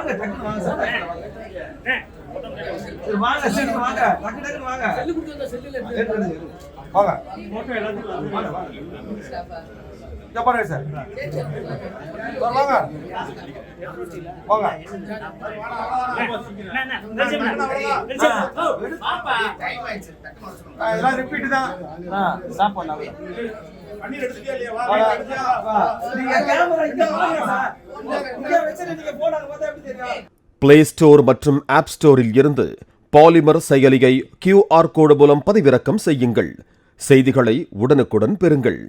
வாங்க டக்குனு வாங்க சார் வாங்க சரி வாங்க டக்கு டக்குனு வாங்க செல்லு கொடுத்து செல்லுல வாங்க போட்டோ எல்லாத்தையும் வாங்க வாங்க பாருங்க சார் வாங்க வாங்க எல்லாம் ரிப்பீட் தான் ஸ்டாப் பண்ணாங்க பண்ணி எடுத்துட்டியா இல்லையா நீங்க கேமரா இங்க வாங்க சார் இங்க வெச்சு நீங்க போடாங்க பார்த்தா எப்படி தெரியும் பிளே ஸ்டோர் மற்றும் ஆப் ஸ்டோரில் இருந்து பாலிமர் செயலியை QR கோடு மூலம் பதிவிறக்கம் செய்யுங்கள். செய்திகளை உடனுக்குடன் பெறுங்கள்.